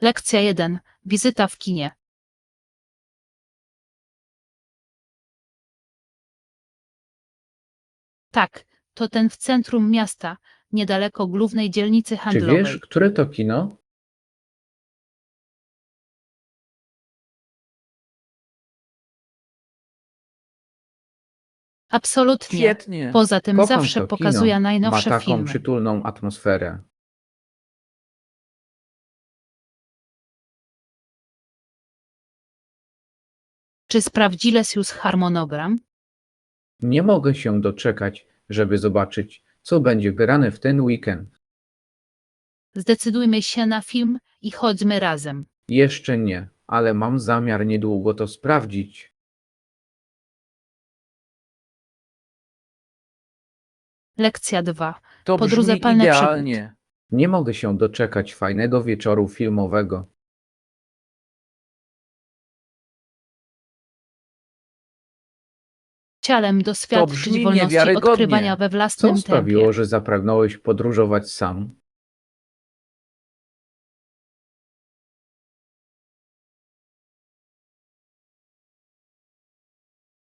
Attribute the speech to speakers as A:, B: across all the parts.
A: Lekcja 1. Wizyta w kinie. Tak, to ten w centrum miasta, niedaleko głównej dzielnicy
B: Czy wiesz,
A: handlowej.
B: które to kino?
A: Absolutnie.
C: Świetnie.
A: Poza tym
B: Kocham
A: zawsze
B: to
A: pokazuje
B: kino. Ma
A: najnowsze
B: taką
A: filmy.
B: przytulną atmosferę.
A: Czy sprawdziłeś już harmonogram?
B: Nie mogę się doczekać, żeby zobaczyć, co będzie grane w ten weekend.
A: Zdecydujmy się na film i chodźmy razem.
B: Jeszcze nie, ale mam zamiar niedługo to sprawdzić.
A: Lekcja 2.
C: To
A: Podróże
C: brzmi
A: pełne przygód.
C: idealnie.
B: Nie mogę się doczekać fajnego wieczoru filmowego.
A: Chciałem doświadczyć
C: brzmi
A: wolności
C: niewiarygodnie.
A: odkrywania we
B: Co
A: własnym
B: sprawiło,
A: tempie.
B: że zapragnąłeś podróżować sam?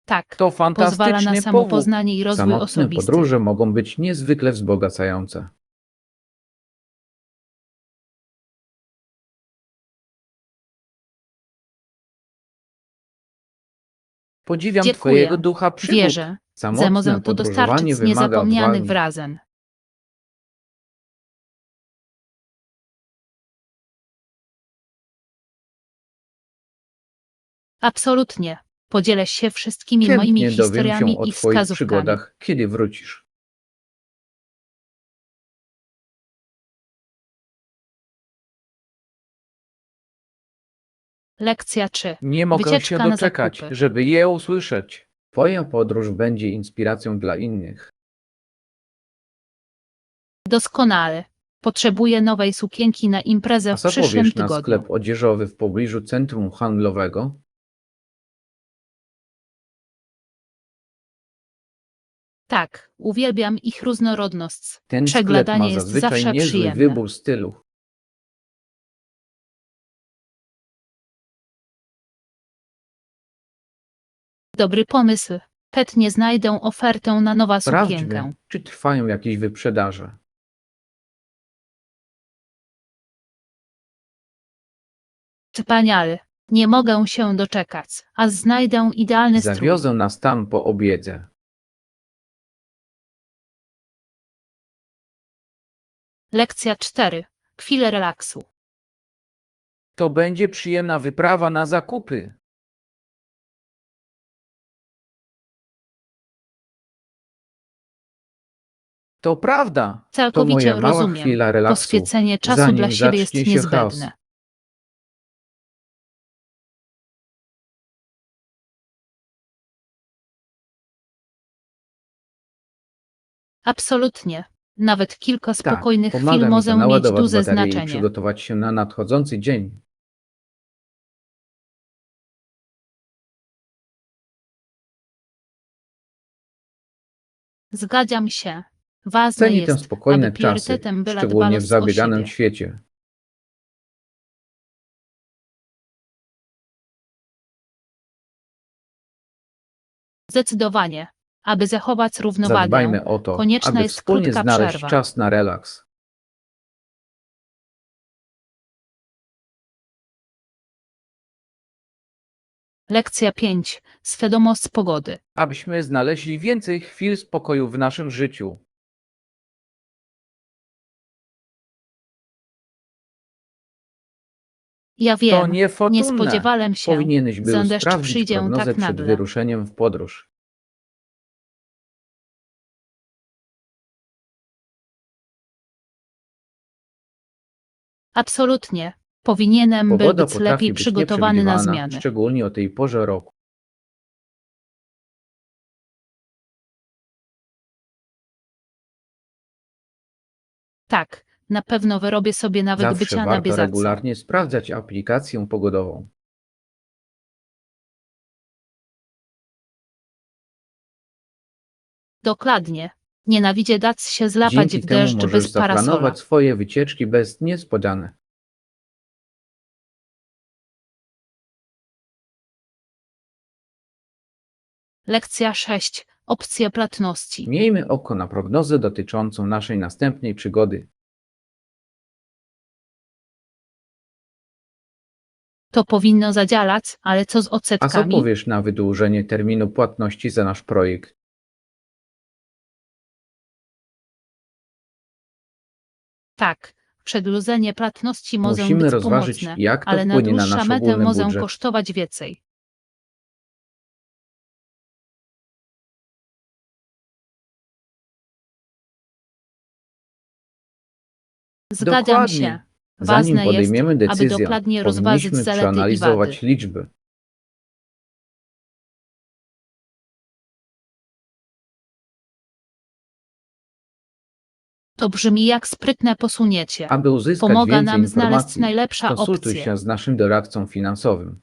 A: Tak,
C: To
A: pozwala na
C: fantastyczny powód.
A: samopoznanie i rozwój
B: Samotne
A: osobisty.
B: podróże mogą być niezwykle wzbogacające.
C: Podziwiam
A: Dziękuję.
C: twojego ducha przygód.
A: Wierzę, że
B: Samotne
A: może to
B: podróżowanie
A: dostarczyć
B: wymaga
A: niezapomnianych
B: odwagi.
A: wrażeń. Absolutnie. Podzielę się wszystkimi moimi
B: Chętnie dowiem
A: historiami
B: się o
A: i
B: twoich
A: wskazówkami.
B: przygodach, kiedy wrócisz.
A: Lekcja 3.
C: Nie mogę
A: Wycieczka
C: się
A: na
C: doczekać,
A: zakupy.
C: żeby je usłyszeć.
B: Twoja podróż będzie inspiracją dla innych.
A: Doskonale. Potrzebuję nowej sukienki na imprezę
B: A
A: w
B: co
A: przyszłym
B: powiesz na
A: tygodniu.
B: sklep odzieżowy w pobliżu centrum handlowego?
A: Tak, uwielbiam ich różnorodność.
B: Ten sklep
A: Przeglądanie
B: ma
A: jest
B: zazwyczaj
A: zawsze
B: niezły
A: przyjemne.
B: wybór stylów.
A: Dobry pomysł. Chętnie znajdę ofertę na nowa
B: Sprawdźmy,
A: sukienkę.
B: czy trwają jakieś wyprzedaże.
A: Wspaniale. Nie mogę się doczekać, a znajdę idealny strój.
B: Zawiozę nas tam po obiedzie.
A: Lekcja 4. Chwilę relaksu.
C: To będzie przyjemna wyprawa na zakupy. To prawda.
B: To
A: Całkowicie
B: moja mała
A: rozumiem.
B: chwila relaksu,
A: Poświęcenie czasu
B: zanim
A: dla siebie jest
B: zacznie się chaos.
A: niezbędne. Absolutnie. Nawet kilka spokojnych
B: pomaga
A: chwil
B: mi
A: może
B: to
A: mieć
B: naładować
A: duże
B: baterię i
A: znaczenie.
B: przygotować się na nadchodzący dzień.
A: Zgadzam się. Ważne
B: Cenię te
A: jest,
B: spokojne
A: aby
B: czasy,
A: priorytetem była
B: szczególnie w
A: dbałość o
B: zabieganym
A: siebie.
B: świecie.
A: Zdecydowanie. Aby zachować równowagę,
B: Zadbajmy o to,
A: konieczna
B: aby
A: jest
B: wspólnie
A: krótka
B: znaleźć
A: przerwa.
B: czas na relaks.
A: Lekcja 5. Świadomość pogody.
C: Abyśmy znaleźli więcej chwil spokoju w naszym życiu.
A: Ja
C: To
A: wiem, nie
C: niefortunne.
A: spodziewałem się,
B: Powinieneś
A: że
B: był
A: deszcz
B: sprawdzić
A: przyjdzie
B: prognozę
A: tak
B: przed
A: nagle.
B: wyruszeniem w podróż.
A: Absolutnie. Powinienem
B: Pogoda
A: być
B: potrafi
A: lepiej
B: być
A: przygotowany na
B: nieprzewidywana,
A: zmiany.
B: szczególnie o tej porze roku.
A: Tak, na pewno wyrobię sobie nawyk
B: Zawsze
A: bycia na
B: warto
A: bieżąco.
B: regularnie sprawdzać aplikację pogodową.
A: Dokładnie. Nienawidzę dać się złapać
B: Dzięki
A: w
B: temu
A: deszcz
B: możesz
A: bez parasola.
B: zaplanować swoje wycieczki bez niespodzianek.
A: Lekcja 6. Opcje płatności.
B: Miejmy oko na prognozę dotyczącą naszej następnej przygody.
A: To powinno zadziałać, ale co z
B: A co
A: odsetkami?
B: powiesz na wydłużenie terminu płatności za nasz projekt?
A: Tak, przedłużenie płatności może
B: Musimy
A: być
B: rozważyć,
A: pomocne,
B: jak to
A: ale na
B: wpłynie na
A: dłuższą
B: nasz
A: metę
B: ogólny
A: może
B: budżet.
A: kosztować więcej. Zgadzam
B: Dokładnie.
A: się.
B: Zanim
A: Ważne jest,
B: podejmiemy
A: aby
B: decyzję,
A: dokładnie rozważyć
B: powinniśmy
A: zalety i wady.
B: przeanalizować liczby.
A: To brzmi jak sprytne posunięcie.
B: Aby uzyskać
A: Pomaga
B: więcej
A: nam znaleźć
B: informacji,
A: najlepszą
B: konsultuj
A: opcję.
B: się z naszym doradcą finansowym.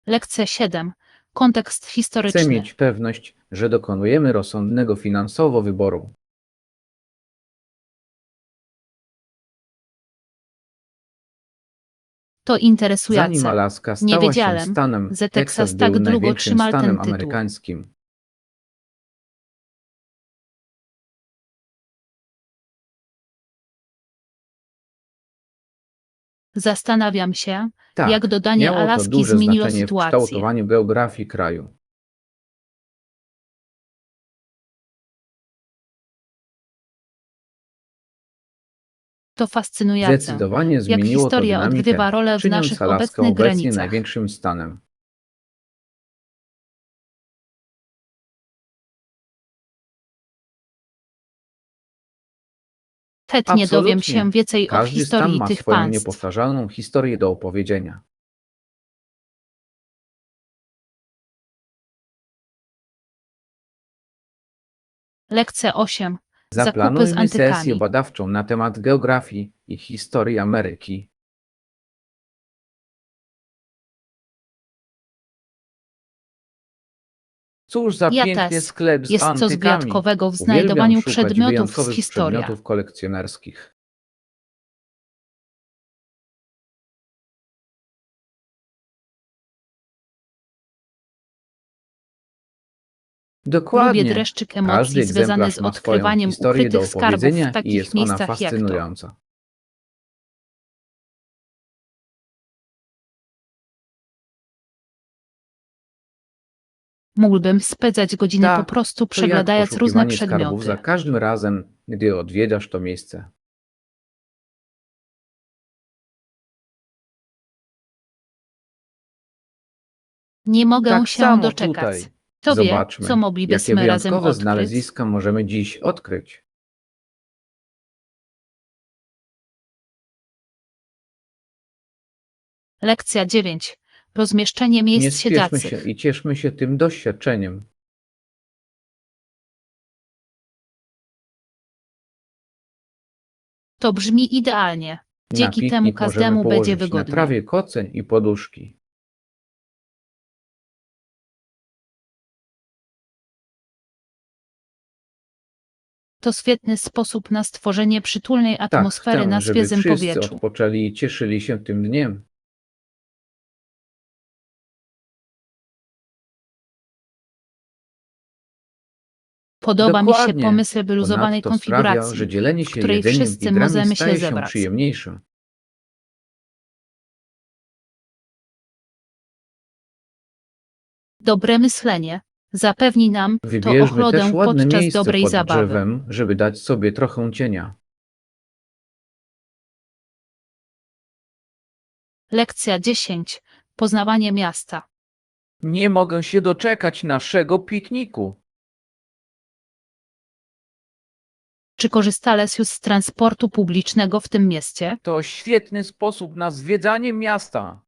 A: Lekcja 7. Kontekst
B: Chcę
A: historyczny.
B: mieć pewność, że dokonujemy rozsądnego finansowo wyboru.
A: To
B: Zanim
A: interesujące.
B: Alaska
A: Nie
B: stała się
A: wiedziałem,
B: stanem,
A: że
B: Teksas
A: Teksas tak
B: był
A: długo
B: największym
A: trzymał ten
B: stanem
A: tytuł.
B: amerykańskim.
A: Zastanawiam się,
B: Tak,
A: jak dodanie
B: miało to
A: Alaski
B: duże
A: zmieniło
B: znaczenie w
A: sytuację.
B: kształtowaniu geografii kraju.
A: To fascynujące,
B: Zdecydowanie
A: jak
B: zmieniło to
A: historia
B: dynamikę,
A: odgrywa rolę w
B: czyniąc
A: naszych
B: Alaskę
A: obecnych
B: obecnie
A: granicach.
B: największym stanem.
A: Chętnie dowiem
B: Absolutnie.
A: się więcej o
B: Każdy stan
A: historii
B: ma
A: tych
B: swoją
A: państw.
B: niepowtarzalną historię do opowiedzenia.
A: Lekcja 8. Zakupy z
B: Zaplanujmy sesję
A: antykami.
B: badawczą na temat geografii i historii Ameryki. Cóż za
A: Ja
B: piękny
A: też.
B: sklep z
A: Jest coś
B: antykami.
A: wyjątkowego w
B: Uwielbiam
A: znajdowaniu
B: szukać
A: przedmiotów z
B: wyjątkowych
A: historii.
B: przedmiotów kolekcjonerskich.
A: Lubię
B: Dokładnie.
A: dreszczyk
B: Każdy
A: emocji związany
B: egzemplarz
A: z
B: ma swoją
A: odkrywaniem
B: historię do
A: ukrytych skarbów
B: opowiedzenia
A: w
B: i
A: takich
B: jest ona
A: miejscach jak to.
B: fascynująca.
A: Mógłbym spędzać godziny po
B: Tak,
A: prostu
B: to jak
A: przeglądając różne
B: poszukiwanie skarbów za
A: przedmioty.
B: każdym razem, gdy odwiedzasz to miejsce.
A: Nie mogę
B: Tak
A: się
B: samo
A: doczekać.
B: tutaj.
A: Kto wie, co
B: Zobaczmy, jakie
A: moglibyśmy razem
B: wyjątkowe
A: odkryć?
B: znaleziska możemy dziś odkryć.
A: Lekcja 9. Rozmieszczenie
B: Nie
A: miejsc
B: spieszmy
A: siedziacych.
B: się i cieszmy się tym doświadczeniem.
A: To brzmi idealnie.
B: Na
A: Dzięki temu
B: piknik możemy
A: każdemu będzie
B: położyć na
A: wygodnie.
B: trawie koceń i poduszki.
A: To świetny sposób na stworzenie przytulnej
B: Tak,
A: atmosfery
B: chcę,
A: na
B: żeby
A: świeżym
B: wszyscy
A: powietrzu.
B: odpoczęli i cieszyli się tym dniem.
A: Podoba mi się
B: Dokładnie.
A: pomysł wyluzowanej
B: Ponadto sprawia,
A: konfiguracji,
B: że dzielenie
A: w
B: się
A: której
B: jedzeniem
A: wszyscy
B: i grami
A: możemy się
B: staje się
A: zebrać.
B: przyjemniejsze.
A: Dobre myślenie zapewni nam to
B: Wybierzmy też
A: ochłodę
B: ładne
A: podczas
B: miejsce
A: dobrej
B: pod
A: zabawy.
B: drzewem, żeby dać sobie trochę cienia.
A: Lekcja 10. Poznawanie miasta.
C: Nie mogę się doczekać naszego pikniku.
A: Czy korzystałeś już z transportu publicznego w tym mieście?
C: To świetny sposób na zwiedzanie miasta.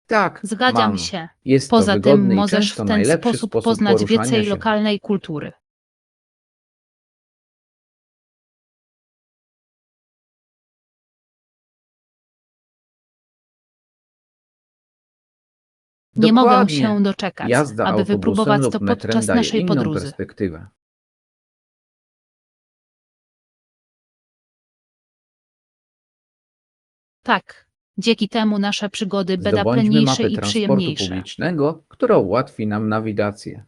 B: Tak,
A: Zgadzam
B: mam.
A: się.
B: Jest to
A: Poza tym
B: wygodny i
A: możesz
B: często
A: w ten
B: najlepszy
A: sposób
B: sposób
A: poznać
B: poruszania
A: więcej
B: się.
A: lokalnej kultury. Nie mogę
B: Dokładnie.
A: się doczekać,
B: Jazda
A: aby
B: autobusem
A: wypróbować
B: lub
A: to
B: metrem
A: podczas
B: daje
A: naszej
B: inną
A: podróży.
B: perspektywę.
A: Tak, dzięki temu nasze przygody będą
B: Zdobądźmy
A: pełniejsze
B: mapę
A: i
B: transportu
A: przyjemniejsze.
B: publicznego, która ułatwi nam nawigację.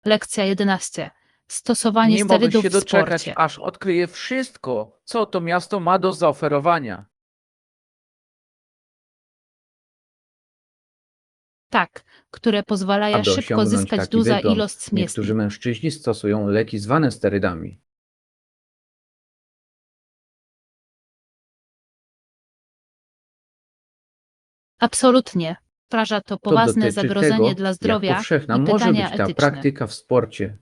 A: Lekcja 11. Stosowanie
C: Nie mogę
A: sterydów
C: się
A: w
C: doczekać,
A: sporcie.
C: aż odkryję wszystko, co to miasto ma do zaoferowania.
A: Tak, które pozwalają
B: Aby
A: szybko
B: osiągnąć
A: zyskać
B: taki
A: duża
B: wygląd,
A: ilość
B: niektórzy
A: mięśni.
B: mężczyźni stosują leki zwane sterydami.
A: Absolutnie. Wpraża to
B: To
A: poważne
B: dotyczy
A: zagrożenie
B: tego,
A: dla
B: jak
A: zdrowia
B: powszechna
A: i
B: może
A: pytania
B: być ta
A: etyczne.
B: praktyka w sporcie.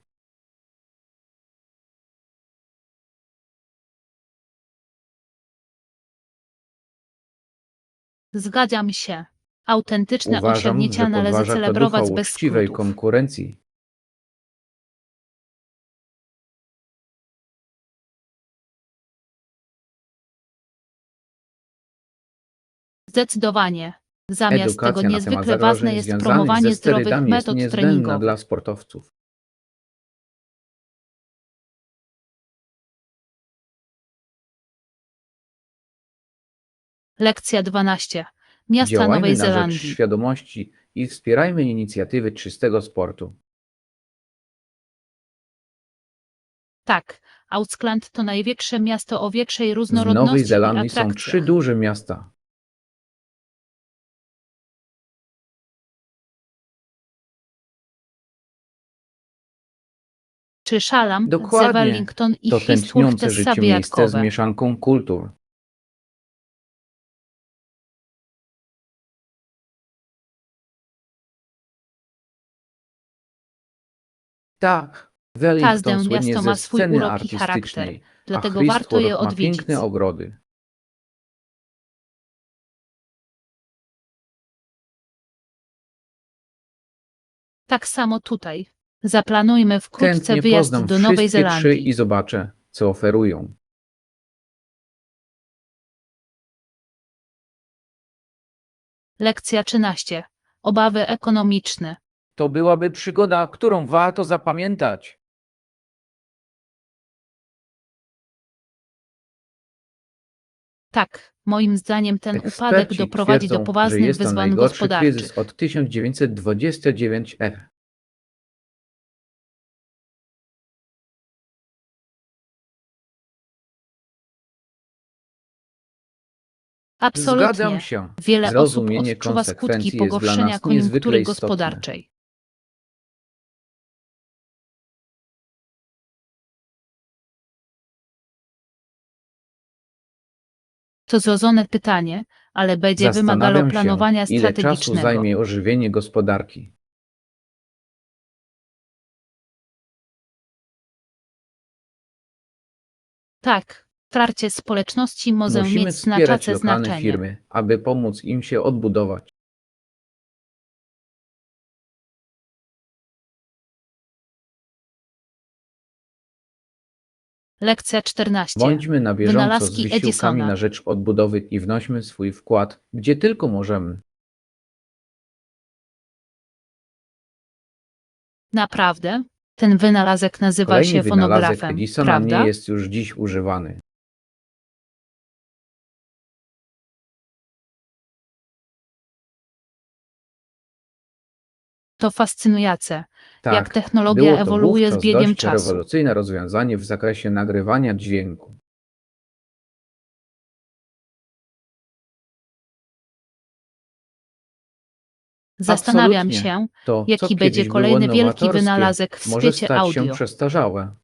A: Zgadzam się. Autentyczne
B: Uważam, że
A: osiągnięcia należy
B: podważa to ducha
A: celebrować bez
B: uczciwej
A: skrótów.
B: konkurencji.
A: Zdecydowanie. Zamiast tego
B: Edukacja na temat
A: niezwykle ważne
B: zagrożeń
A: jest
B: związanych ze
A: promowanie zdrowych
B: sterydami jest
A: metod
B: niezbędna dla
A: treningowych.
B: sportowców.
A: Lekcja 12. Miasta
B: Działajmy
A: Nowej
B: na rzecz
A: Zelandii.
B: świadomości i wspierajmy inicjatywy czystego sportu.
A: Tak, Auckland to największe miasto o większej
B: W Nowej
A: różnorodności i
B: Zelandii są 3
A: atrakcjach.
B: duże miasta.
A: Czy Szalam,
B: Dokładnie.
A: Wellington i
B: To
A: Histwurch
B: tętniące
A: te
B: życie miejsce z
A: wyjątkowe.
B: mieszanką kultur.
C: Tak,
B: Wellington
A: Każde
B: słynie
A: miasto
B: ze
A: ma swój
B: sceny
A: urok i charakter,
B: artystycznej, a
A: dlatego warto je
B: Christchurch ma
A: odwiedzić.
B: piękne ogrody.
A: Tak samo tutaj. Zaplanujmy wkrótce
B: Chętnie
A: wyjazd
B: poznam
A: do Nowej
B: wszystkie 3
A: Zelandii.
B: i zobaczę, co oferują.
A: Lekcja 13. Obawy ekonomiczne.
C: to byłaby przygoda, którą warto zapamiętać.
A: Tak, moim zdaniem ten upadek
B: Eksperci
A: doprowadzi do
B: twierdzą, że
A: poważnych
B: jest to
A: wyzwań
B: najgorszy kryzys
A: gospodarczych.
B: od 1929 r.
A: Absolutnie.
C: Zgadzam się.
A: Wiele osób
B: Zrozumienie
A: odczuwa skutki
B: konsekwencji jest dla
A: pogorszenia
B: nas niezwykle
A: koniunktury
B: istotne.
A: gospodarczej. To zrodzone pytanie, ale będzie wymagało
B: Zastanawiam się,
A: planowania
B: ile czasu
A: strategicznego.
B: zajmie ożywienie gospodarki.
A: Tak, wsparcie społeczności może
B: Musimy
A: mieć
B: wspierać
A: znaczące
B: lokalne
A: znaczenie.
B: firmy, aby pomóc im się odbudować.
A: Lekcja 14.
B: Bądźmy na bieżąco z
A: Wynalazki
B: wysiłkami
A: Edisona.
B: na rzecz odbudowy i wnośmy swój wkład, gdzie tylko możemy.
A: Naprawdę? Ten wynalazek nazywa
B: Kolejny
A: się
B: wynalazek
A: fonografem,
B: Edisona
A: prawda?
B: nie jest już dziś używany.
A: To fascynujące, jak
B: Tak,
A: technologia
B: było to
A: ewoluuje z
B: wówczas
A: biegiem
B: dość
A: czasu.
B: rewolucyjne rozwiązanie w zakresie nagrywania dźwięku.
A: Zastanawiam
B: Absolutnie.
A: się,
B: To, co
A: jaki będzie
B: kiedyś było
A: kolejny wielki
B: nowatorskie,
A: wynalazek w
B: może
A: świecie
B: stać się
A: audio.
B: przestarzałe.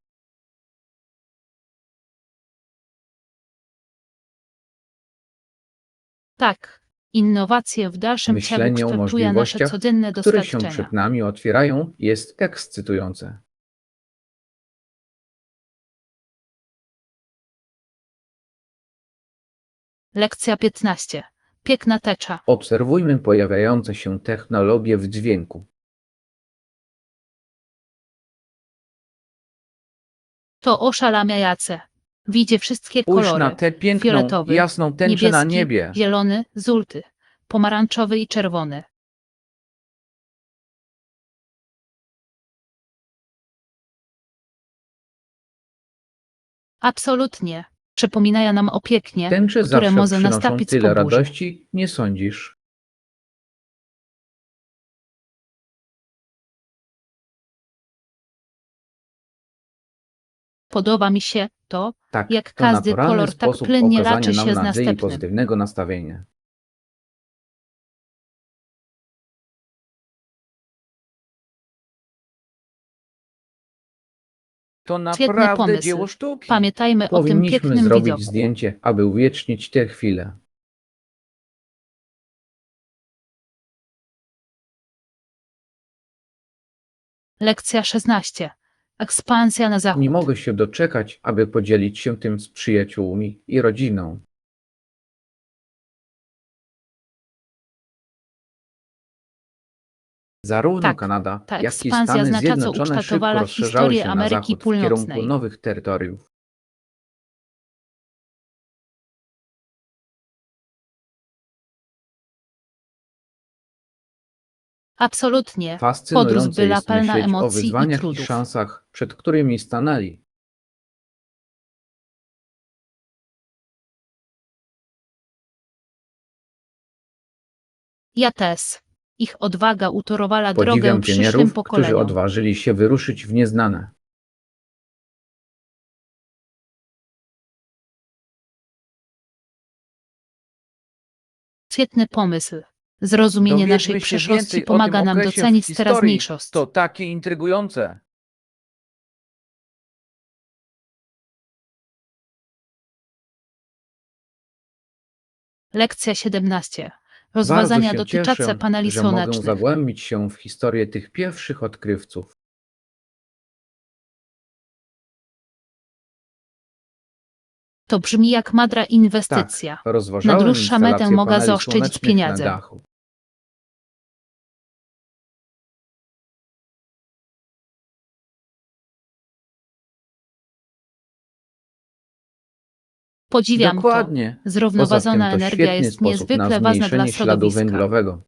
A: Tak, innowacje w dalszym ciągu
B: Myślenie o
A: kształtują nasze
B: możliwościach,
A: codzienne
B: które się
A: doświadczenia.
B: przed nami otwierają, jest ekscytujące.
A: Lekcja 15. Piękna tecza.
B: Obserwujmy pojawiające się technologie w dźwięku.
A: To oszałamiające. Widzi wszystkie
C: Spójrz
A: kolory.
C: na tę piękną,
A: Fioletowy,
C: jasną tęczę na
A: niebieski,
C: niebie.
A: zielony, żółty, pomarańczowy i czerwony. Absolutnie. Przypominają nam o pieknie,
B: Tęcze
A: które
B: zawsze
A: może
B: przynoszą
A: nastąpić
B: tyle
A: po burzy.
B: radości, nie sądzisz?
A: Podoba mi się to,
B: Tak,
A: jak
B: to
A: każdy
B: naturalny
A: kolor tak
B: sposób
A: płynnie
B: okazania
A: laczy
B: nam
A: się z
B: nadziei i
A: następnym.
B: pozytywnego nastawienia.
C: To
A: Świetny
C: naprawdę dzieło
A: pomysł.
C: sztuki.
A: Pamiętajmy o tym
B: Powinniśmy
A: pięknym
B: zrobić
A: widzoku.
B: zdjęcie, aby uwiecznić tę chwilę.
A: Lekcja 16. Ekspansja na zachód.
B: Nie mogę się doczekać, aby podzielić się tym z przyjaciółmi i rodziną. Zarówno
A: Tak,
B: Kanada,
A: ta
B: jak i
A: ekspansja
B: Stany
A: znacząco
B: Zjednoczone szybko
A: ukształtowała
B: rozszerzały
A: historię
B: się na
A: Ameryki
B: zachód w kierunku
A: Północnej.
B: nowych terytoriów.
A: Absolutnie. Podróż
B: Fascynujące
A: była
B: jest
A: pełna
B: myśleć o
A: emocji i
B: wyzwaniach i
A: trudów.
B: szansach, przed którymi stanęli.
A: Ja też. Ich odwaga utorowała drogę
B: Podziwiam
A: przyszłym
B: pionierów, którzy
A: pokoleniom.
B: odważyli się wyruszyć w nieznane.
A: Świetny pomysł. Zrozumienie naszej
C: Dowiedzmy się
A: przeszłości
C: więcej o tym
A: pomaga nam
C: okresie w
A: docenić
C: historii.
A: teraźniejszość.
C: To takie intrygujące.
A: Lekcja 17.
B: Bardzo
A: Rozwiązania
B: się
A: dotyczące
B: cieszę,
A: paneli
B: że mogę
A: słonecznych.
B: zagłębić się w historię tych pierwszych odkrywców.
A: To brzmi jak mądra inwestycja.
B: Tak,
A: Na
B: rozważałem
A: dłuższą metę
B: instalację
A: mogę
B: paneli
A: zaoszczędzić
B: słonecznych na
A: pieniądze.
B: dachu.
A: Podziwiam to.
B: Dokładnie. Poza tym
A: Zrównoważona
B: to
A: energia
B: świetny
A: jest
B: sposób na
A: niezwykle ważna dla
B: zmniejszenie śladu
A: środowiska.
B: węglowego.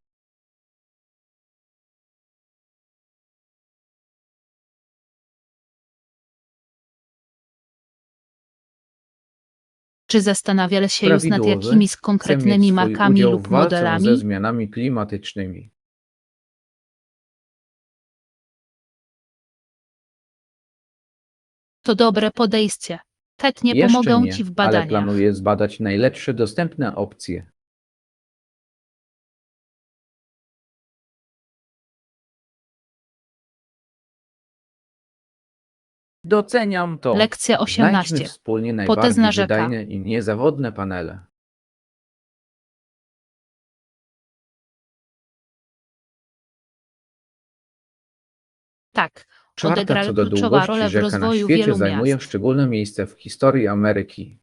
A: Czy zastanawiali się już nad
B: Prawidłowy.
A: jakimiś
B: Chcę
A: konkretnymi
B: mieć swój
A: markami
B: udział
A: lub
B: w walce ze
A: modelami?
B: zmianami klimatycznymi.
A: To dobre podejście. Chętnie
B: Jeszcze
A: pomogę
B: nie,
A: Ci w
B: ale
A: badaniach.
B: planuję zbadać najlepsze dostępne opcje.
C: Doceniam to.
A: Lekcja
B: Znajdźmy
A: 18.
B: wspólnie
A: Potężna
B: najbardziej
A: rzeka.
B: wydajne i niezawodne panele.
A: Tak,
B: Czwarta
A: odegrała
B: co do
A: kluczową
B: długości
A: rolę w
B: rzeka na
A: rozwoju
B: świecie
A: wielu
B: zajmuje
A: miast.
B: szczególne miejsce w historii Ameryki.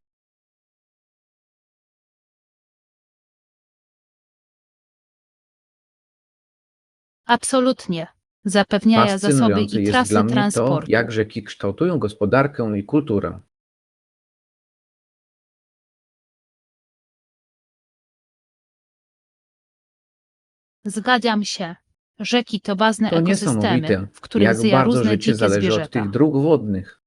A: Absolutnie. Zapewniają zasoby
B: Fascynujące
A: i
B: jest
A: trasy
B: dla mnie to,
A: transportu.
B: jak rzeki kształtują gospodarkę i kulturę.
A: Zgadzam się. Rzeki to ważne
B: To
A: ekosystemy,
B: niesamowite,
A: w których
B: jak
A: żyją
B: bardzo
A: różne
B: życie
A: dzikie
B: zależy od
A: zwierzęta.
B: tych dróg wodnych.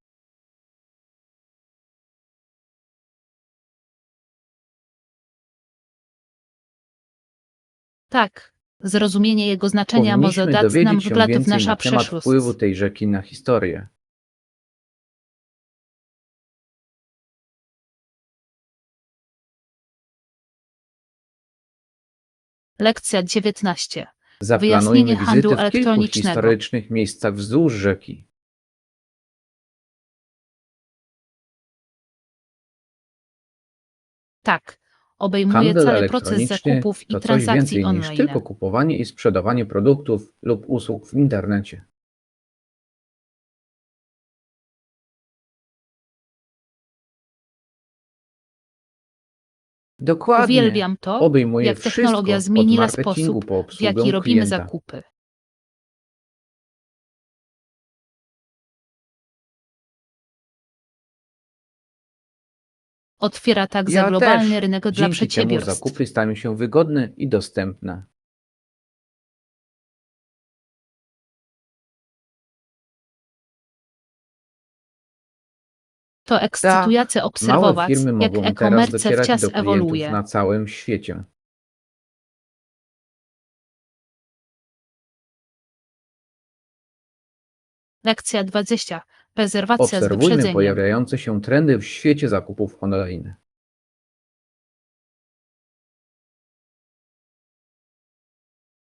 A: Tak, zrozumienie jego znaczenia może
B: Powinniśmy
A: dać nam
B: dowiedzieć się
A: wgląd w
B: więcej
A: naszą
B: na temat
A: przeszłość.
B: wpływu tej rzeki na historię.
A: Lekcja 19.
B: Zaplanujmy
A: Wyjaśnienie handlu
B: wizyty w kilku
A: elektronicznego.
B: historycznych miejscach wzdłuż rzeki.
A: Tak, obejmuje
B: Handel
A: cały proces
B: elektroniczny
A: zakupów i
B: to coś
A: transakcji
B: więcej niż
A: online.
B: tylko kupowanie i sprzedawanie produktów lub usług w internecie. Dokładnie.
A: Uwielbiam to,
B: Obejmuje
A: jak technologia
B: wszystko, od
A: zmieniła
B: marketingu
A: sposób,
B: po
A: w jaki
B: obsługę
A: robimy
B: klienta.
A: zakupy. Otwiera także
C: Ja
A: globalny
C: też.
A: rynek dla
B: Dzięki temu
A: przedsiębiorstw.
B: zakupy stają się wygodne i dostępne.
A: To ekscytujące
B: Małe
A: obserwować,
B: firmy
A: jak
B: mogą teraz
A: e-commerce
B: docierać
A: wciąż
B: do klientów
A: ewoluuje.
B: na całym świecie.
A: Lekcja 20. Rezerwacja z
B: Obserwujmy
A: wyprzedzeniem.
B: pojawiające się trendy w świecie zakupów online.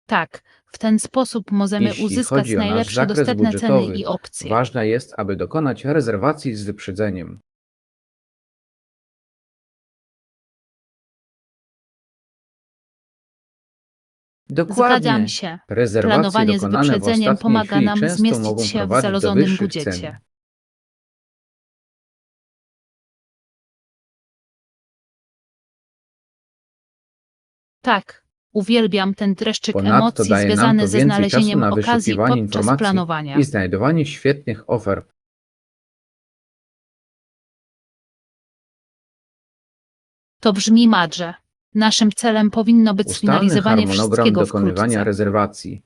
A: Tak, w ten sposób możemy
B: Jeśli
A: uzyskać
B: chodzi o nasz
A: najlepsze
B: zakres
A: dostępne ceny
B: budżetowy,
A: i opcje.
B: ważne jest, aby dokonać rezerwacji z wyprzedzeniem.
A: Zgadzam
B: Dokładnie.
A: się.
B: Rezerwacje
A: Planowanie z
B: dokonane w
A: wyprzedzeniem
B: ostatniej
A: pomaga
B: chwili
A: nam
B: często
A: zmieścić
B: mogą
A: się w
B: prowadzić do
A: zalożonym
B: wyższych
A: budżecie.
B: cen.
A: Tak, uwielbiam ten dreszczyk
B: Ponadto
A: emocji
B: daje nam
A: związany
B: to
A: ze
B: więcej czasu
A: znalezieniem
B: na
A: okazji
B: wyszukiwanie
A: podczas
B: informacji
A: planowania.
B: i znajdowanie świetnych ofert.
A: To brzmi madrze. Naszym celem powinno być
B: Ustalny
A: sfinalizowanie
B: harmonogram
A: wszystkiego
B: dokonywania
A: wkrótce.
B: rezerwacji.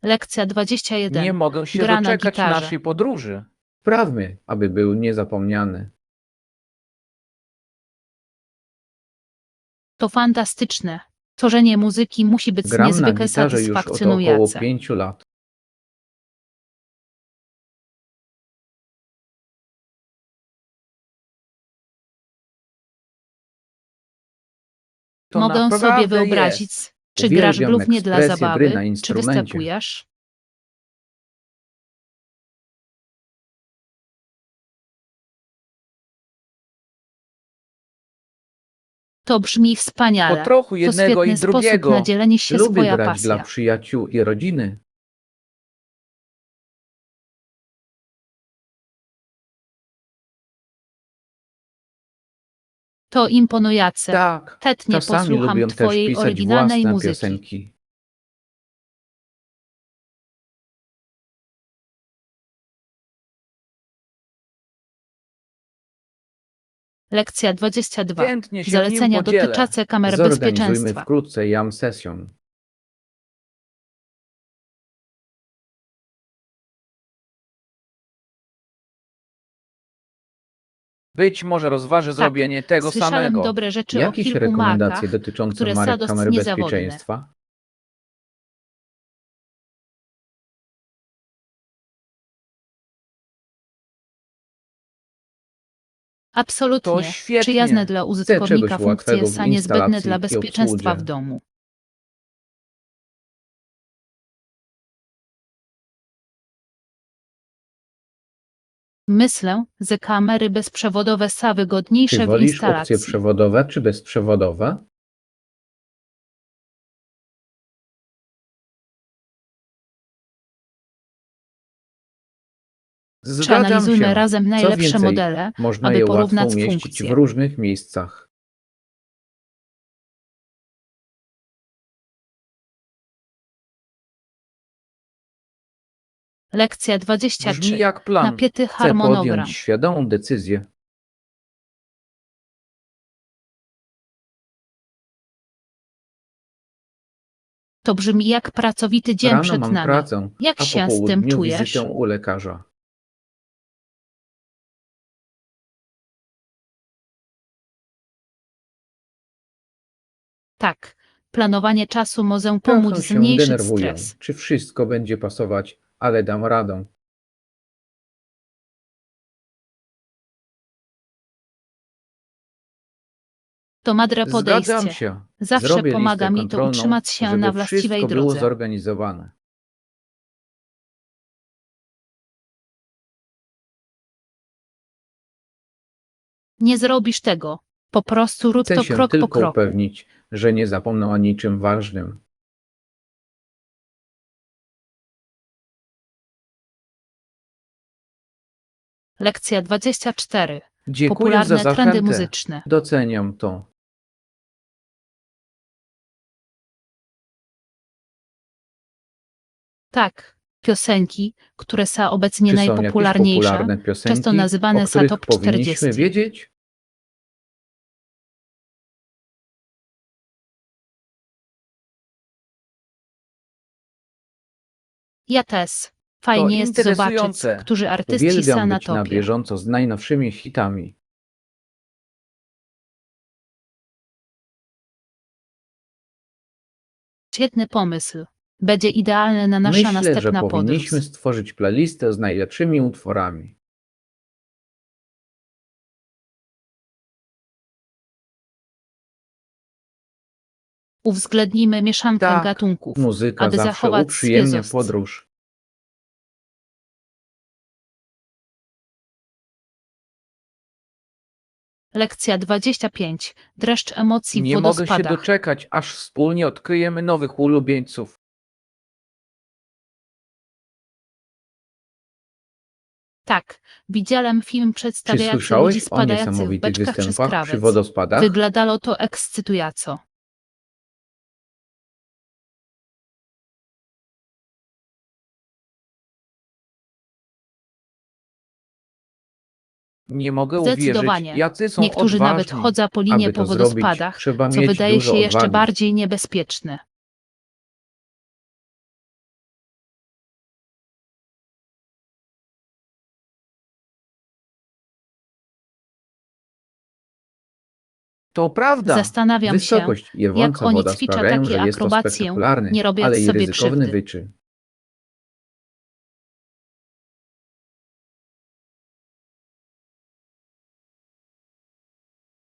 A: Lekcja 21.
C: Nie mogę się
A: Gra na
C: doczekać
A: gitarze.
C: naszej podróży.
B: Sprawmy, aby był niezapomniany.
A: To fantastyczne. Tworzenie muzyki musi być
B: Gram na
A: niezwykle
B: gitarze już od około
A: satysfakcjonujące.
B: 5 lat.
C: To
A: Mogę sobie
C: naprawdę
A: wyobrazić,
C: jest.
A: czy grasz
B: Uwielbiam
A: głównie dla
B: ekspresję gry na
A: zabawy, czy
B: instrumencie.
A: występujesz. To brzmi
C: Po
A: wspaniale.
C: trochu
A: To
C: jednego
A: świetny
C: i
A: sposób
C: drugiego.
A: na dzielenie się
B: Lubię
A: swoją
B: grać dla
A: pasją.
B: przyjaciół i rodziny.
A: To imponujące.
B: Tak,
A: Chętnie
B: czasami
A: posłucham
B: lubię też
A: twojej
B: pisać
A: oryginalnej
B: własne
A: muzyki.
B: piosenki.
A: Lekcja 22.
C: Chętnie się
A: Zalecenia
C: nim podzielę.
A: dotyczące kamer
B: Zorganizujmy
A: bezpieczeństwa.
B: wkrótce jam sesję.
C: Być może rozważę zrobienie tego
A: Słyszałem
C: samego.
A: dobre rzeczy o
B: Jakieś
A: kilku
B: rekomendacje
A: markach,
B: dotyczące
A: które są
B: marek
A: dość
B: kamer
A: niezawodne.
B: bezpieczeństwa?
A: Absolutnie.
C: To świetnie.
A: Przyjazne dla
B: Chcę
A: użytkownika
B: czegoś
A: funkcje
B: łatwego w
A: są niezbędne
B: instalacji
A: dla
B: i
A: bezpieczeństwa w
B: obsłudze.
A: domu. Myślę, że kamery bezprzewodowe są
B: Czy
A: wygodniejsze w
B: wolisz opcje
A: instalacji.
B: przewodowe czy bezprzewodowe? Zgadzam
A: Przeanalizujmy
B: się.
A: razem
B: Co
A: najlepsze
B: więcej,
A: modele,
B: można
A: aby
B: je łatwo
A: porównać
B: umieścić
A: funkcje.
B: w różnych miejscach.
A: Lekcja
C: Brzmi
A: 23.
C: jak plan.
A: Napięty
B: Chcę
A: harmonogram.
B: podjąć świadomą decyzję.
A: To brzmi jak pracowity dzień
B: Rano
A: przed
B: mam
A: nami.
B: pracę,
A: Jak
B: a
A: się
B: po
A: z tym
B: południu
A: czujesz?
B: wizytę u lekarza.
A: Tak, planowanie czasu może pomóc
B: Trochę się
A: zmniejszyć
B: denerwuję,
A: stres.
B: czy wszystko będzie pasować, ale dam radę.
A: To mądre
B: Zgadzam
A: podejście.
B: się.
A: Zawsze
B: Zrobię
A: pomaga
B: listę
A: mi to
B: kontrolną,
A: utrzymać się
B: żeby
A: na właściwej
B: wszystko było
A: drodze.
B: zorganizowane.
A: Nie zrobisz tego. Po prostu rób
B: Chcę
A: to
B: się
A: krok po
B: tylko
A: kroku.
B: upewnić, że nie zapomnę o niczym ważnym.
A: Lekcja 24.
B: Dziękuję za
A: Popularne trendy
B: zachętę.
A: muzyczne.
B: Doceniam to.
A: Tak, piosenki, które są obecnie
B: Czy są jakieś
A: najpopularniejsze,
B: popularne piosenki,
A: często nazywane
B: o
A: są
B: których
A: top
B: powinniśmy
A: 40.
B: wiedzieć?
A: Ja też.
C: To
A: Fajnie jest zobaczyć,
C: interesujące.
A: którzy artyści
B: Uwielbiam
A: są na
B: być na
A: topie.
B: bieżąco z najnowszymi hitami.
A: Świetny pomysł. Będzie idealny na nasza
B: Myślę, że
A: następna
B: powinniśmy
A: podróż.
B: stworzyć playlistę z najlepszymi utworami.
A: Uwzględnimy mieszankę
C: Tak.
A: gatunków,
B: Muzyka
A: aby
B: zawsze
A: zachować
B: uprzyjemnia
A: świeżość.
B: podróż.
A: Lekcja 25. Dreszcz emocji w
C: Nie mogę się
A: wodospadach.
C: doczekać, aż wspólnie odkryjemy nowych ulubieńców.
A: Tak, widziałem film
B: Czy
A: przedstawiający ludzi
B: słyszałeś o
A: spadających w
B: niesamowitych
A: beczkach przez
B: występach przy
A: krawiec.
B: wodospadach?
A: Wyglądało to ekscytująco.
C: Nie mogę uwierzyć,
A: Zdecydowanie.
C: jacy są
A: Niektórzy nawet
C: odważni.
A: chodzą po linie
B: Aby
A: po
B: to zrobić,
A: wodospadach,
B: trzeba
A: co
B: mieć
A: wydaje
B: dużo
A: się jeszcze
B: odwagi.
A: bardziej niebezpieczne.
C: To prawda.
A: Zastanawiam się,
B: Wysokość i
A: jak
B: rwąca
A: oni
B: woda
A: ćwiczą
B: sprawiają,
A: takie
B: że jest to
A: akrobacje,
B: spektakularny,
A: nie robiąc
B: ale i
A: sobie
B: ryzykowny
A: krzywdy.
B: wyczyn.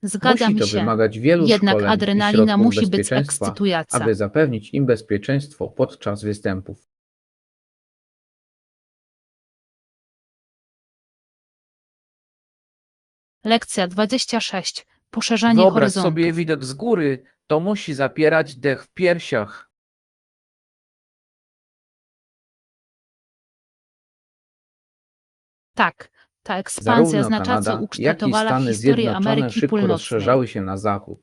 A: Zgadzam
B: Musi to
A: się.
B: wymagać wielu
A: Jednak
B: szkoleń i
A: adrenalina
B: środków
A: musi być
B: bezpieczeństwa,
A: ekscytująca.
B: aby zapewnić im bezpieczeństwo podczas występów.
A: Lekcja 26. Poszerzanie
C: Wyobraź
A: horyzontów.
C: sobie widok z góry, to musi zapierać dech w piersiach.
A: Tak, ta ekspansja
B: Zarówno
A: znacząco
B: Kanada, jak i
A: ukształtowała
B: Stany
A: historię
B: Zjednoczone
A: Ameryki
B: szybko
A: Północnej.
B: rozszerzały się na zachód.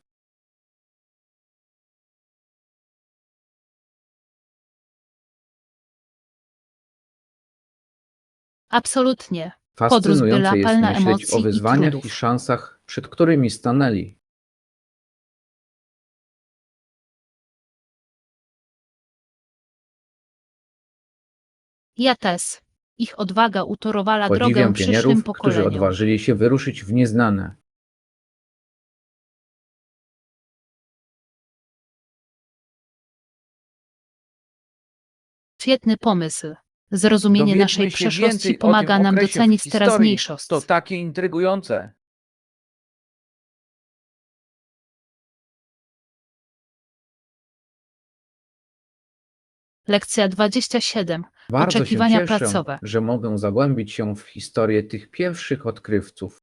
A: Absolutnie. Podróż była
B: Fascynujące jest
A: pełna
B: myśleć
A: emocji
B: o
A: i
B: wyzwaniach
A: trudów.
B: i szansach, przed którymi stanęli.
A: Ja też. Ich odwaga utorowała drogę
B: Podziwiam
A: przyszłym
B: pionierów, którzy
A: pokoleniom.
B: odważyli się wyruszyć w nieznane.
A: Świetny pomysł. Zrozumienie naszej
C: Dowiedzmy się
A: przeszłości
C: więcej o
A: pomaga
C: tym
A: nam
C: okresie w
A: docenić
C: historii.
A: teraźniejszość.
C: To takie intrygujące.
A: Lekcja 27.
B: Bardzo się
A: Oczekiwania
B: cieszę,
A: pracowe.
B: że mogę zagłębić się w historię tych pierwszych odkrywców.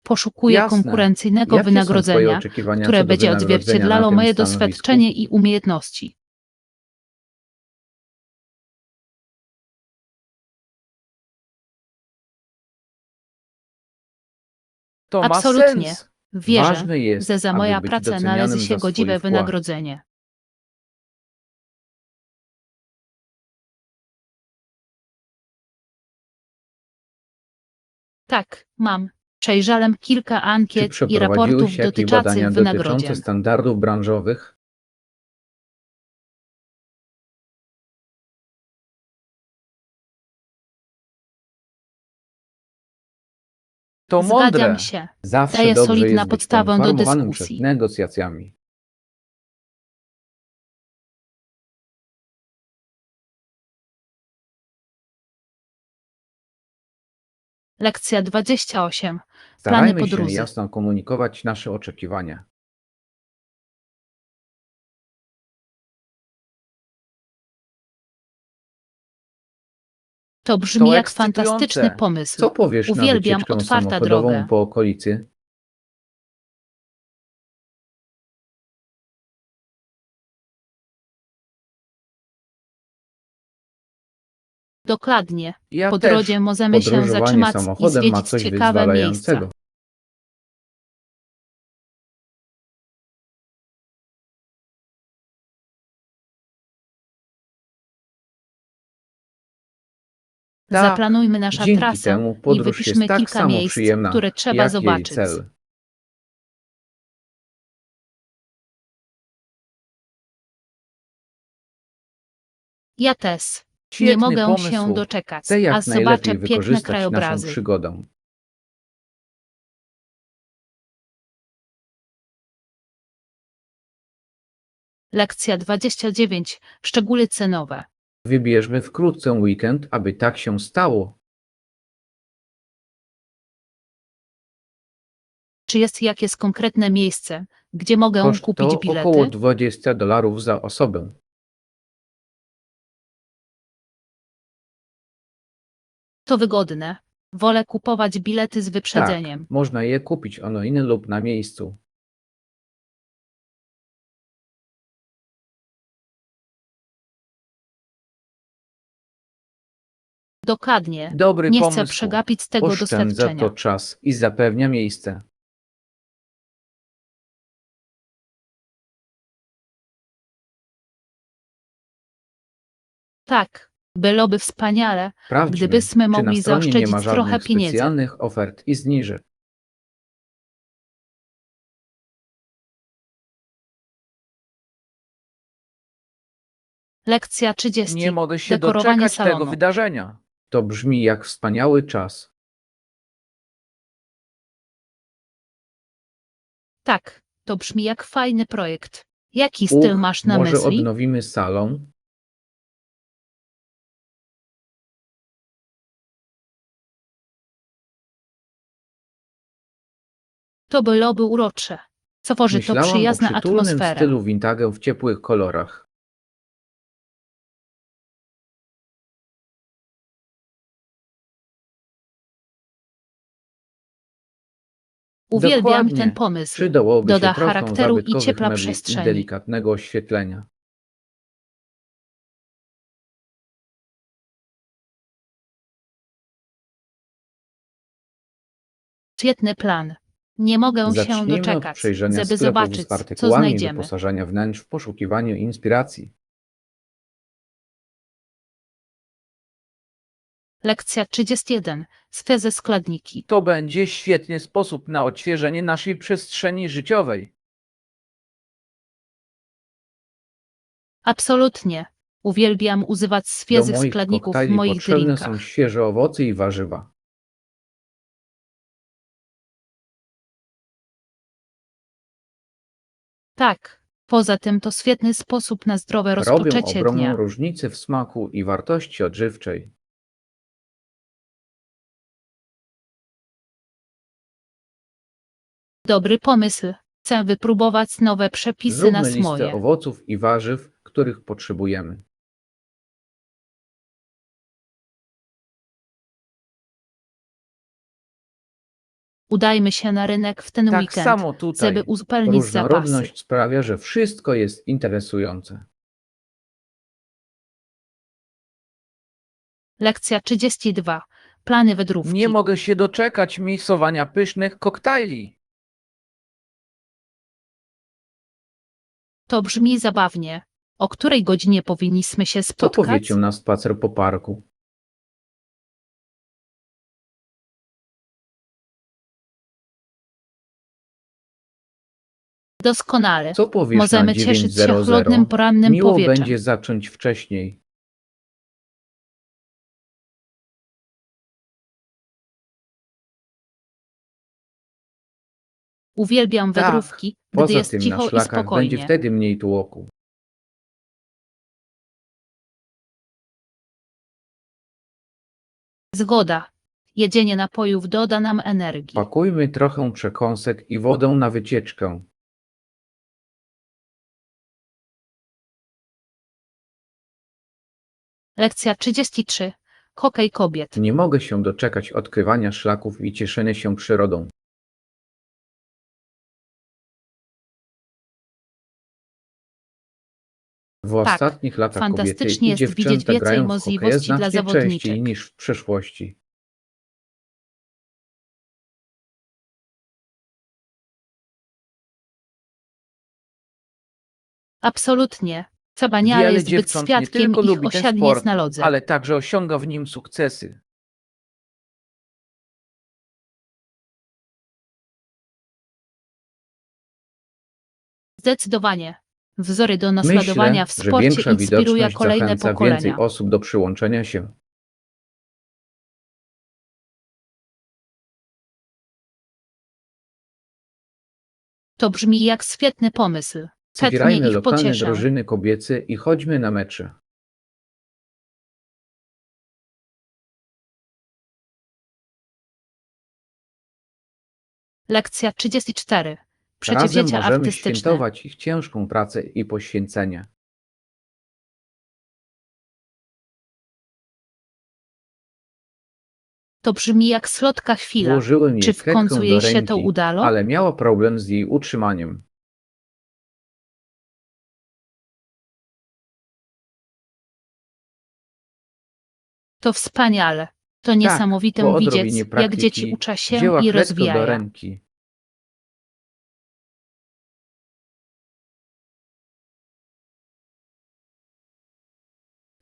A: Poszukuję
C: Jasne.
A: konkurencyjnego
B: Jakie są twoje
A: wynagrodzenia,
B: oczekiwania
A: które
B: co do
A: będzie
B: wynagrodzenia
A: odzwierciedlało
B: na tym
A: moje
B: stanowisku?
A: doświadczenie i umiejętności.
C: To ma
A: Absolutnie.
C: sens.
A: Wierzę,
B: Ważne jest,
A: że za
B: aby
A: moja
B: być
A: praca
B: docenianym
A: należy się
B: za swój
A: godziwe
B: wkład.
A: wynagrodzenie. Tak, mam. Przejrzałem kilka
B: Czy
A: ankiet i
B: przeprowadziły
A: raportów
B: się jakieś
A: dotyczących
B: badania dotyczące
A: wynagrodzeń.
B: standardów branżowych?
C: To mądre.
A: Zgadzam się.
B: Zawsze
A: Daje
B: dobrze
A: solidna
B: jest być
A: podstawę do
B: poinformowanym
A: dyskusji.
B: przed negocjacjami.
A: Lekcja 28. Plany
B: Starajmy się
A: podróży.
B: jasno komunikować nasze oczekiwania.
A: To brzmi
C: To
A: jak fantastyczny
C: ekscytujące.
A: pomysł.
B: Co powiesz na
A: Uwielbiam
B: wycieczkę
A: otwarta
B: samochodową
A: droga.
B: po okolicy?
A: Dokładnie.
C: Ja
A: Po
C: też.
A: drodze możemy się
B: Podróżowanie
A: zatrzymać i
B: samochodem ma
A: zwiedzić
B: coś
A: ciekawe miejsca.
B: wyzwalającego.
C: Tak.
A: Zaplanujmy naszą
B: Dzięki
A: trasę
B: temu
A: i
B: podróż
A: wypiszmy
B: jest tak
A: kilka
B: samo
A: miejsc,
B: przyjemna,
A: które trzeba
B: jak jej
A: zobaczyć.
B: cel.
A: Ja też. Nie
C: Świetny
A: mogę
C: pomysł.
A: się doczekać,
B: Chcę jak
A: aż zobaczę
B: najlepiej
A: piękne
B: wykorzystać naszą
A: krajobrazy.
B: przygodę.
A: Lekcja 29. Szczegóły cenowe.
B: Wybierzmy wkrótce weekend, aby tak się stało.
A: Czy jest jakieś konkretne miejsce, gdzie mogę
B: Koszt
A: kupić
B: to
A: bilety?
B: około $20 za osobę.
A: To wygodne. Wolę kupować bilety z
B: Tak,
A: wyprzedzeniem.
B: można je kupić online lub na miejscu.
A: Dokładnie.
C: Dobry
A: Nie chcę
C: pomysł.
A: przegapić tego
B: Oszczędza
A: doświadczenia.
B: to czas i zapewnia miejsce.
A: Tak, byłoby wspaniale,
B: Sprawdźmy,
A: gdybyśmy
B: czy na
A: mogli
B: stronie nie ma
A: zaoszczędzić trochę
B: żadnych
A: pieniędzy.
B: specjalnych ofert i zniżek.
A: Lekcja 30.
C: Nie mogę się
A: Dekorowanie
C: doczekać tego
A: salonu.
C: wydarzenia.
B: To brzmi jak wspaniały czas.
A: Tak, to brzmi jak fajny projekt. Jaki styl masz na
B: Może
A: myśli?
B: odnowimy salon?
A: To byłoby urocze. Stworzy to
B: Myślałam o
A: przyjazna
B: przytulnym
A: atmosferę.
B: stylu vintage w ciepłych kolorach.
A: Uwielbiam
B: Dokładnie.
A: ten pomysł.
B: Przydałoby się
A: Doda
B: trochę
A: charakteru i
B: zabytkowych
A: ciepła
B: mebli i
A: przestrzeni.
B: delikatnego oświetlenia.
A: Świetny plan. Nie mogę się
B: Zacznijmy od
A: doczekać,
B: przejrzenia
A: żeby
B: sklepów
A: zobaczyć,
B: z
A: co
B: artykułami
A: znajdziemy.
B: wyposażenia wnętrz w poszukiwaniu inspiracji.
A: Lekcja 31. Sferze składniki.
C: To będzie świetny sposób na odświeżenie naszej przestrzeni życiowej.
A: Absolutnie. Uwielbiam używać
B: Do
A: świeżych
B: moich
A: składników w
B: koktajli
A: moich
B: potrzebne są
A: drinkach.
B: świeże owoce i warzywa.
A: Tak. Poza tym to świetny sposób na zdrowe
B: Robią
A: rozpoczęcie
B: ogromną
A: dnia.
B: różnicę w smaku i wartości odżywczej.
A: Dobry pomysł. Chcę wypróbować nowe przepisy na
B: Zróbmy listę
A: smoje.
B: owoców i warzyw, których potrzebujemy.
A: Udajmy się na rynek w ten
C: Tak
A: weekend,
C: samo tutaj.
A: żeby uzupełnić zapasy.
B: Różnorodność sprawia, że wszystko jest interesujące.
A: Lekcja 32. Plany wędrówki.
C: Nie mogę się doczekać miksowania pysznych koktajli.
A: To brzmi zabawnie. O której godzinie powinniśmy się
B: Co
A: spotkać?
B: powiecie na spacer po parku?
A: Doskonale.
B: Co powiesz
A: Możemy
B: na
A: cieszyć się
B: 9:00?
A: chłodnym porannym
B: Miło
A: powietrzem.
B: będzie zacząć wcześniej.
A: Uwielbiam
C: Tak.
A: wędrówki, gdy
B: Poza
A: jest
B: tym na
A: cicho i
B: szlakach będzie
A: spokojnie.
B: wtedy mniej tłoku.
A: Zgoda. Jedzenie napojów doda nam energii.
B: Pakujmy trochę przekąsek i wodę na wycieczkę.
A: Lekcja 33. Hokej kobiet.
B: Nie mogę się doczekać odkrywania szlaków i cieszenia się przyrodą. W ostatnich latach kobiety
A: fantastycznie
B: i
A: jest widzieć
B: dziewczęta
A: więcej
B: grają w hokeja
A: możliwości dla
B: znacznie
A: zawodniczek.
B: częściej niż w przeszłości.
A: Absolutnie. Wspaniale
C: Wiele
A: jest być
C: dziewcząt nie
A: świadkiem
C: tylko
A: ich
C: lubi ten
A: osiągnięć
C: sport,
A: na lodze.
C: ale także osiąga w nim sukcesy.
A: Zdecydowanie. Wzory do naśladowania w
B: Myślę, że
A: sporcie
B: większa
A: inspiruje
B: widoczność
A: kolejne
B: zachęca
A: pokolenia.
B: więcej osób do przyłączenia się.
A: To brzmi jak świetny pomysł. Chętnie
B: Zbierajmy
A: ich
B: lokalne
A: pocieszę.
B: drużyny kobiece i chodźmy na mecze.
A: Lekcja 34.
B: Razem
A: Przedsięwzięcia
B: możemy
A: artystyczne.
B: świętować ich ciężką pracę i poświęcenie.
A: To brzmi jak słodka chwila.
B: Włożyłem jej
A: Czy w końcu
B: kredkę
A: jej
B: do
A: się to
B: ręki,
A: udało?
B: ale miała problem z jej utrzymaniem.
A: To wspaniale. To
B: Po
A: niesamowite
B: odrobinie
A: widzieć, jak
B: praktyki
A: dzieci uczą się
B: wzięła
A: i
B: kredkę do
A: rozwijają.
B: ręki.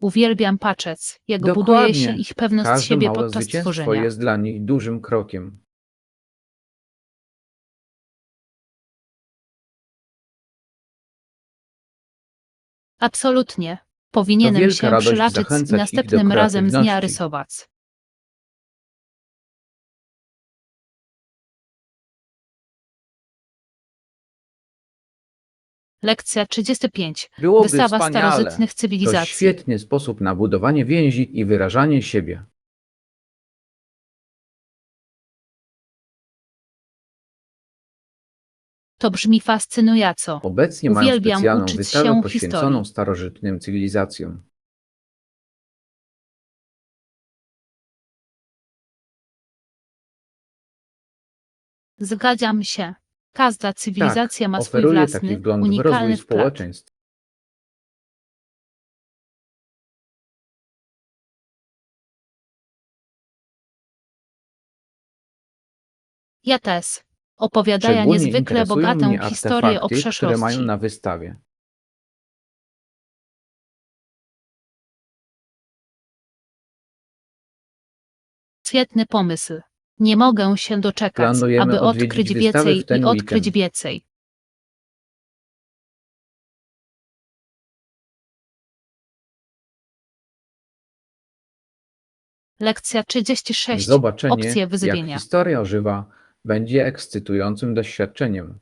A: Uwielbiam patrzeć, jak buduje się
B: Dokładnie.
A: ich pewność
B: Każde
A: siebie
B: małe
A: podczas
B: zwycięstwo
A: tworzenia.
B: jest dla nich dużym krokiem.
A: Absolutnie.
B: To
A: Powinienem
B: wielka
A: się
B: radość
A: przylaczyć i
B: zachęcać ich do
A: następnym razem z niej
B: kreatywności.
A: rysować. Lekcja 35.
C: Byłoby
A: Wystawa
C: wspaniale.
A: starożytnych
B: To
A: cywilizacji.
B: świetny sposób na budowanie więzi i wyrażanie siebie.
A: To brzmi fascynująco.
B: Obecnie mają
A: Uwielbiam
B: specjalną
A: uczyć
B: wystawę
A: się
B: poświęconą
A: historii.
B: starożytnym cywilizacjom.
A: Zgadzam się. Każda cywilizacja ma swój
B: Oferuje taki
A: własny,
B: wgląd w rozwój
A: unikalny wkład.
B: społeczeństw.
A: Ja też. Opowiadają
B: Szczególnie
A: niezwykle
B: interesują
A: bogatą
B: mnie
A: historię o
B: artefakty, które mają
A: przeszłości.
B: na wystawie.
A: Świetny pomysł. Nie mogę się doczekać,
B: Planujemy
A: aby
B: odwiedzić
A: odkryć
B: wystawę
A: więcej
B: w ten
A: i odkryć
B: weekend.
A: więcej. Lekcja 36.
B: Zobaczenie,
A: Opcje
B: jak
A: wyżywienia.
B: historia ożywa, będzie ekscytującym doświadczeniem.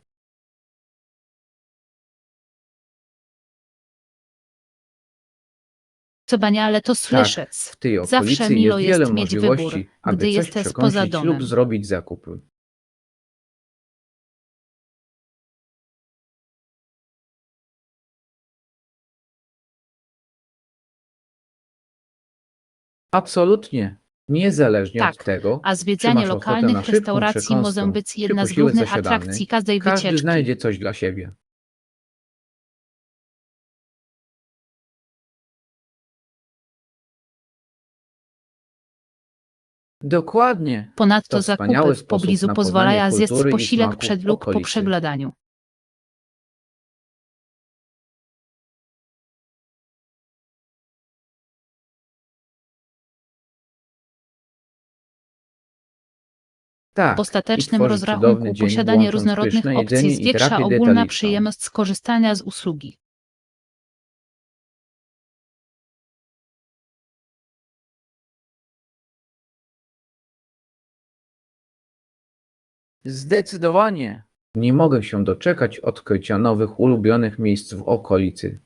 A: Wspaniale to słyszeć.
B: W tej
A: Zawsze
B: okolicy
A: milo
B: jest wiele
A: jest mieć wybór,
B: możliwości, aby
A: gdy
B: coś
A: jesteś poza
B: przekąsić
A: domem.
B: lub zrobić zakupy. Absolutnie. Niezależnie od
A: Tak,
B: tego,
A: a
B: czy
A: zwiedzanie
B: masz ochotę na
A: lokalnych
B: szybką
A: restauracji może
B: przekąskę,
A: być
B: czy
A: jedna z
B: posiłek
A: głównych
B: zasiadany,
A: atrakcji każdej
B: każdy
A: wycieczki.
B: znajdzie coś dla siebie. Dokładnie.
A: Ponadto
B: To
A: zakupy
B: wspaniały
A: w
B: sposób
A: pobliżu
B: na
A: pozwalają
B: poznanie
A: zjeść
B: kultury i
A: posiłek
B: smaków
A: przed lub po
B: okolicy.
A: przeglądaniu.
B: Tak,
A: W
B: i
A: ostatecznym
B: tworzyć cudowny
A: rozrachunku
B: dzień,
A: posiadanie
B: łącząc
A: różnorodnych
B: pyszne
A: opcji
B: jedzenie i
A: zwiększa
B: terapię
A: ogólna
B: detaliczną.
A: przyjemność skorzystania z usługi.
C: Zdecydowanie.
B: Nie mogę się doczekać odkrycia nowych ulubionych miejsc w okolicy.